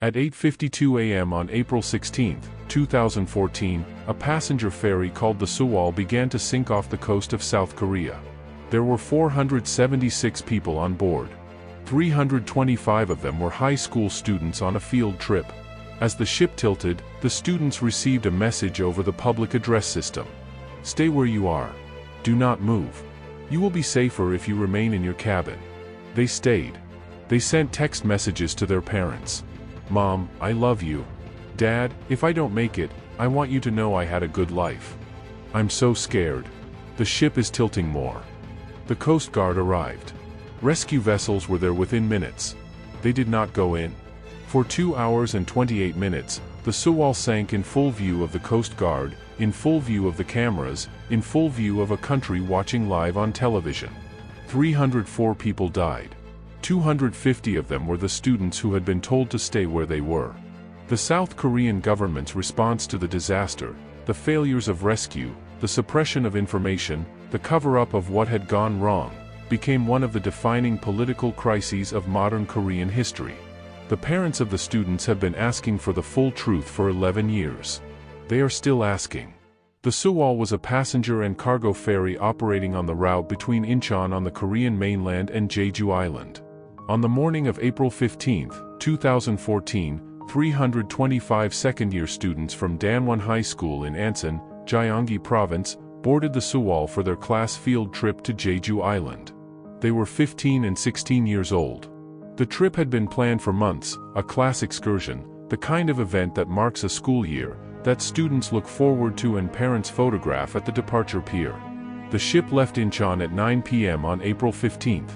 At 8:52 a.m. on April 16, 2014, a passenger ferry called the Sewol began to sink off the coast of South Korea. There were 476 people on board. 325 of them were high school students on a field trip. As the ship tilted, the students received a message over the public address system. "Stay where you are. Do not move. You will be safer if you remain in your cabin." They stayed. They sent text messages to their parents. "Mom, I love you. Dad, if I don't make it, I want you to know I had a good life. I'm so scared. The ship is tilting more." The Coast Guard arrived. Rescue vessels were there within minutes. They did not go in. For 2 hours and 28 minutes, the Sewol sank in full view of the Coast Guard, in full view of the cameras, in full view of a country watching live on television. 304 people died. 250 of them were the students who had been told to stay where they were. The South Korean government's response to the disaster, the failures of rescue, the suppression of information, the cover-up of what had gone wrong, became one of the defining political crises of modern Korean history. The parents of the students have been asking for the full truth for 11 years. They are still asking. The Sewol was a passenger and cargo ferry operating on the route between Incheon on the Korean mainland and Jeju Island. On the morning of April 15, 2014, 325 second-year students from Danwon High School in Ansan, Gyeonggi Province, boarded the Sewol for their class field trip to Jeju Island. They were 15 and 16 years old. The trip had been planned for months, a class excursion, the kind of event that marks a school year, that students look forward to and parents photograph at the departure pier. The ship left Incheon at 9 p.m. on April 15.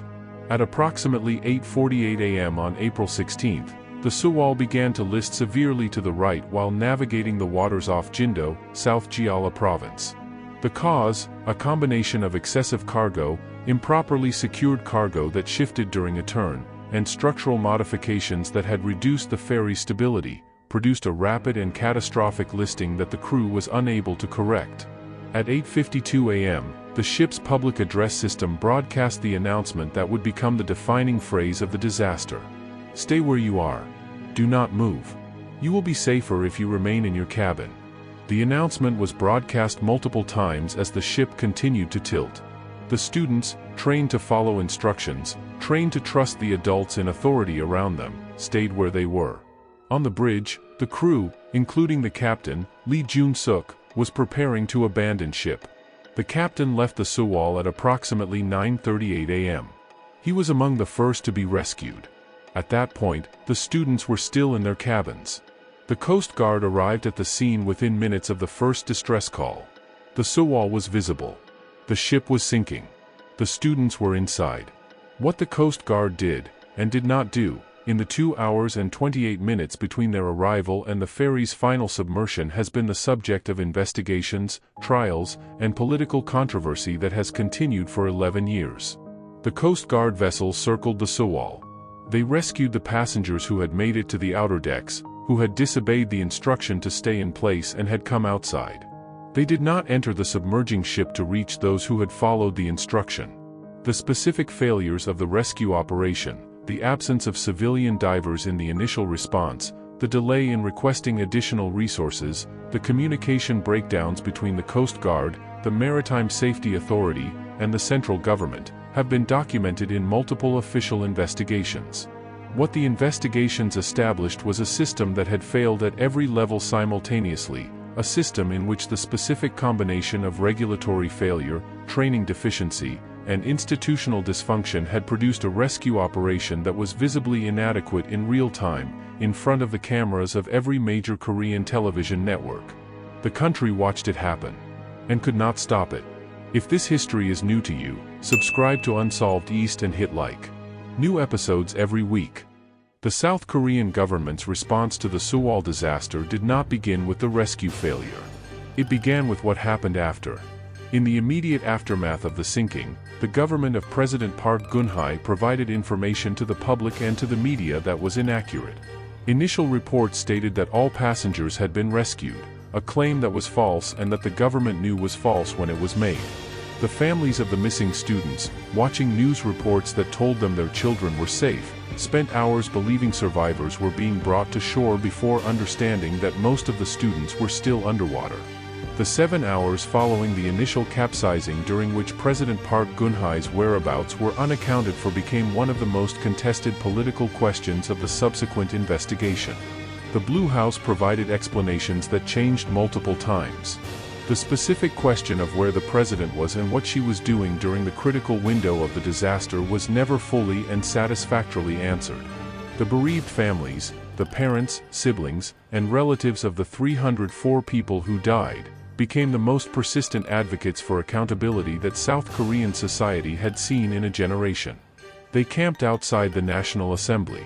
At approximately 8:48 a.m. on April 16, the Sewol began to list severely to the right while navigating the waters off Jindo, South Jeolla Province. The cause, a combination of excessive cargo, improperly secured cargo that shifted during a turn, and structural modifications that had reduced the ferry's stability, produced a rapid and catastrophic listing that the crew was unable to correct. At 8:52 a.m., the ship's public address system broadcast the announcement that would become the defining phrase of the disaster. "Stay where you are. Do not move. You will be safer if you remain in your cabin." The announcement was broadcast multiple times as the ship continued to tilt. The students, trained to follow instructions, trained to trust the adults in authority around them, stayed where they were. On the bridge, the crew, including the captain, Lee Jun-suk, was preparing to abandon ship. The captain left the Sewol at approximately 9:38 a.m. He was among the first to be rescued. At that point, the students were still in their cabins. The Coast Guard arrived at the scene within minutes of the first distress call. The Sewol was visible. The ship was sinking. The students were inside. What the Coast Guard did, and did not do, in the 2 hours and 28 minutes between their arrival and the ferry's final submersion has been the subject of investigations, trials, and political controversy that has continued for 11 years. The Coast Guard vessels circled the Sewol. They rescued the passengers who had made it to the outer decks, who had disobeyed the instruction to stay in place and had come outside. They did not enter the submerging ship to reach those who had followed the instruction. The specific failures of the rescue operation, the absence of civilian divers in the initial response, the delay in requesting additional resources, the communication breakdowns between the Coast Guard, the Maritime Safety Authority, and the central government, have been documented in multiple official investigations. What the investigations established was a system that had failed at every level simultaneously, a system in which the specific combination of regulatory failure, training deficiency, and institutional dysfunction had produced a rescue operation that was visibly inadequate in real time, in front of the cameras of every major Korean television network. The country watched it happen, and could not stop it. If this history is new to you, subscribe to Unsolved East and hit like. New episodes every week. The South Korean government's response to the Sewol disaster did not begin with the rescue failure. It began with what happened after. In the immediate aftermath of the sinking, the government of President Park Geun-hye provided information to the public and to the media that was inaccurate. Initial reports stated that all passengers had been rescued, a claim that was false and that the government knew was false when it was made. The families of the missing students, watching news reports that told them their children were safe, spent hours believing survivors were being brought to shore before understanding that most of the students were still underwater. The 7 hours following the initial capsizing, during which President Park Geun-hye's whereabouts were unaccounted for, became one of the most contested political questions of the subsequent investigation. The Blue House provided explanations that changed multiple times. The specific question of where the president was and what she was doing during the critical window of the disaster was never fully and satisfactorily answered. The bereaved families, the parents, siblings, and relatives of the 304 people who died, became the most persistent advocates for accountability that South Korean society had seen in a generation. They camped outside the National Assembly.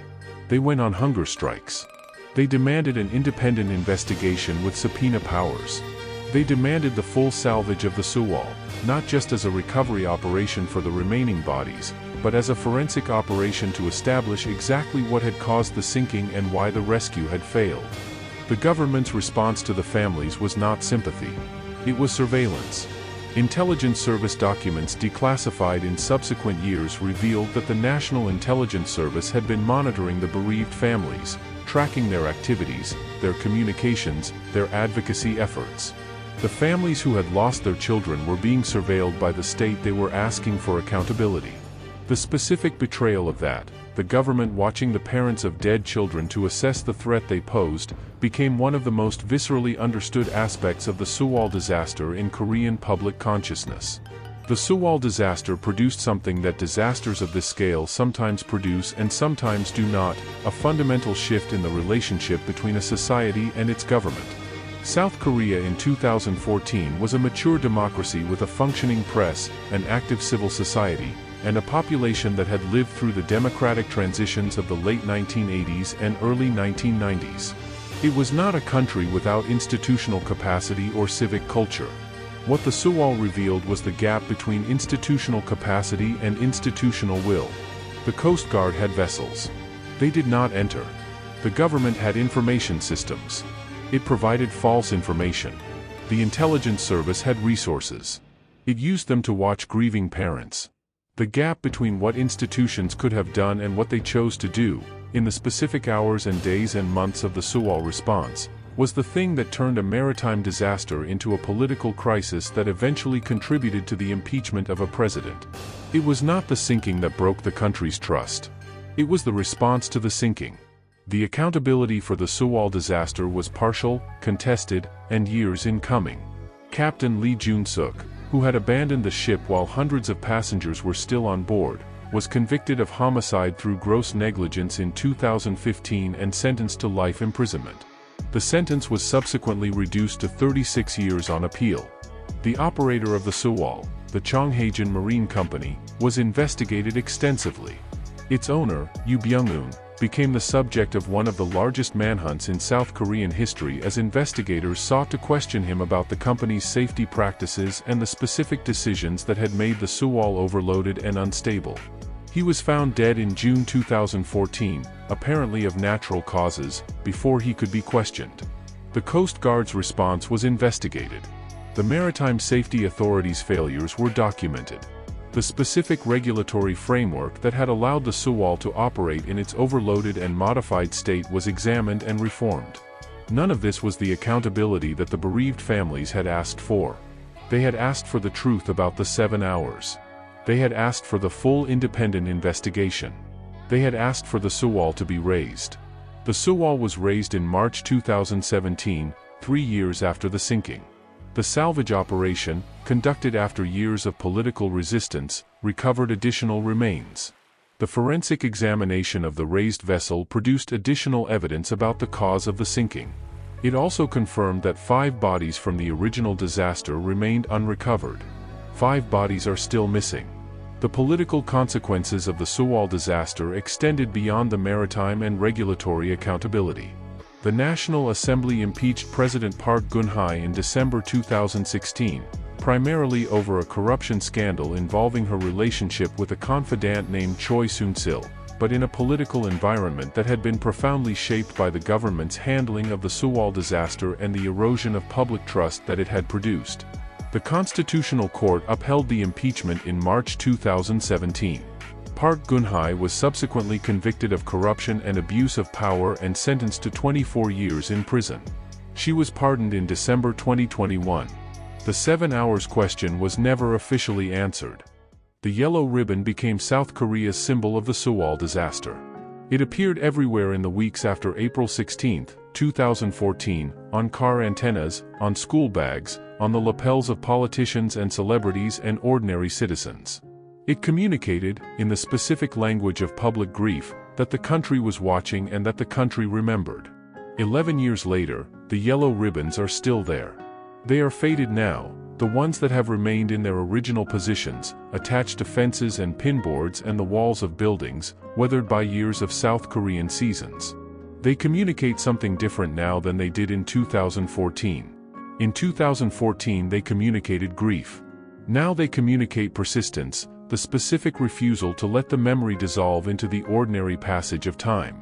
They went on hunger strikes. They demanded an independent investigation with subpoena powers. They demanded the full salvage of the Sewol, not just as a recovery operation for the remaining bodies, but as a forensic operation to establish exactly what had caused the sinking and why the rescue had failed. The government's response to the families was not sympathy. It was surveillance. Intelligence Service documents declassified in subsequent years revealed that the National Intelligence Service had been monitoring the bereaved families, tracking their activities, their communications, their advocacy efforts. The families who had lost their children were being surveilled by the state they were asking for accountability. The specific betrayal of that, the government watching the parents of dead children to assess the threat they posed, became one of the most viscerally understood aspects of the Sewol disaster in Korean public consciousness. The Sewol disaster produced something that disasters of this scale sometimes produce and sometimes do not: a fundamental shift in the relationship between a society and its government. South Korea in 2014 was a mature democracy with a functioning press, an active civil society, and a population that had lived through the democratic transitions of the late 1980s and early 1990s. It was not a country without institutional capacity or civic culture. What the Sewol revealed was the gap between institutional capacity and institutional will. The Coast Guard had vessels. They did not enter. The government had information systems. It provided false information. The intelligence service had resources. It used them to watch grieving parents. The gap between what institutions could have done and what they chose to do, in the specific hours and days and months of the Sewol response, was the thing that turned a maritime disaster into a political crisis that eventually contributed to the impeachment of a president. It was not the sinking that broke the country's trust. It was the response to the sinking. The accountability for the Sewol disaster was partial, contested, and years in coming. Captain Lee Jun-suk, who had abandoned the ship while hundreds of passengers were still on board, was convicted of homicide through gross negligence in 2015 and sentenced to life imprisonment. The sentence was subsequently reduced to 36 years on appeal. The operator of the Sewol, the Chonghaejeon Marine Company, was investigated extensively. Its owner, Yoo Byung-eun, became the subject of one of the largest manhunts in South Korean history as investigators sought to question him about the company's safety practices and the specific decisions that had made the Sewol overloaded and unstable. He was found dead in June 2014, apparently of natural causes, before he could be questioned. The Coast Guard's response was investigated. The Maritime Safety Authority's failures were documented. The specific regulatory framework that had allowed the Sewol to operate in its overloaded and modified state was examined and reformed. None of this was the accountability that the bereaved families had asked for. They had asked for the truth about the 7 hours. They had asked for the full independent investigation. They had asked for the Sewol to be raised. The Sewol was raised in March 2017, 3 years after the sinking. The salvage operation, conducted after years of political resistance, recovered additional remains. The forensic examination of the raised vessel produced additional evidence about the cause of the sinking. It also confirmed that 5 bodies from the original disaster remained unrecovered. 5 bodies are still missing. The political consequences of the Sewol disaster extended beyond the maritime and regulatory accountability. The National Assembly impeached President Park Geun-hye in December 2016, primarily over a corruption scandal involving her relationship with a confidant named Choi Soon-sil, but in a political environment that had been profoundly shaped by the government's handling of the Sewol disaster and the erosion of public trust that it had produced. The Constitutional Court upheld the impeachment in March 2017. Park Geun-hye was subsequently convicted of corruption and abuse of power and sentenced to 24 years in prison. She was pardoned in December 2021. The 7 hours question was never officially answered. The yellow ribbon became South Korea's symbol of the Sewol disaster. It appeared everywhere in the weeks after April 16, 2014, on car antennas, on school bags, on the lapels of politicians and celebrities and ordinary citizens. It communicated, in the specific language of public grief, that the country was watching and that the country remembered. 11 years later, the yellow ribbons are still there. They are faded now, the ones that have remained in their original positions, attached to fences and pinboards and the walls of buildings, weathered by years of South Korean seasons. They communicate something different now than they did in 2014. In 2014 they communicated grief. Now they communicate persistence, the specific refusal to let the memory dissolve into the ordinary passage of time.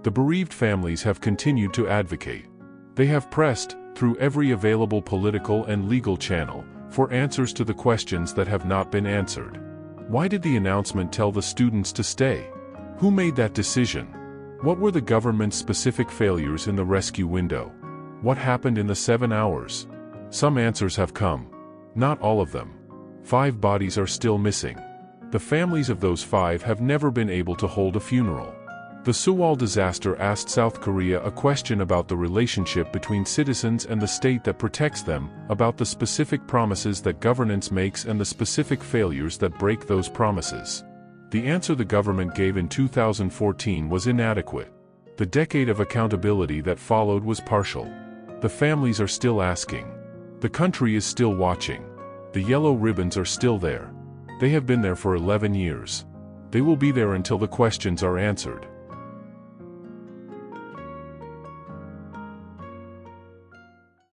The bereaved families have continued to advocate. They have pressed, through every available political and legal channel, for answers to the questions that have not been answered. Why did the announcement tell the students to stay? Who made that decision? What were the government's specific failures in the rescue window? What happened in the 7 hours? Some answers have come. Not all of them. 5 bodies are still missing. The families of those 5 have never been able to hold a funeral. The Sewol disaster asked South Korea a question about the relationship between citizens and the state that protects them, about the specific promises that governance makes and the specific failures that break those promises. The answer the government gave in 2014 was inadequate. The decade of accountability that followed was partial. The families are still asking. The country is still watching. The yellow ribbons are still there. They have been there for 11 years. They will be there until the questions are answered.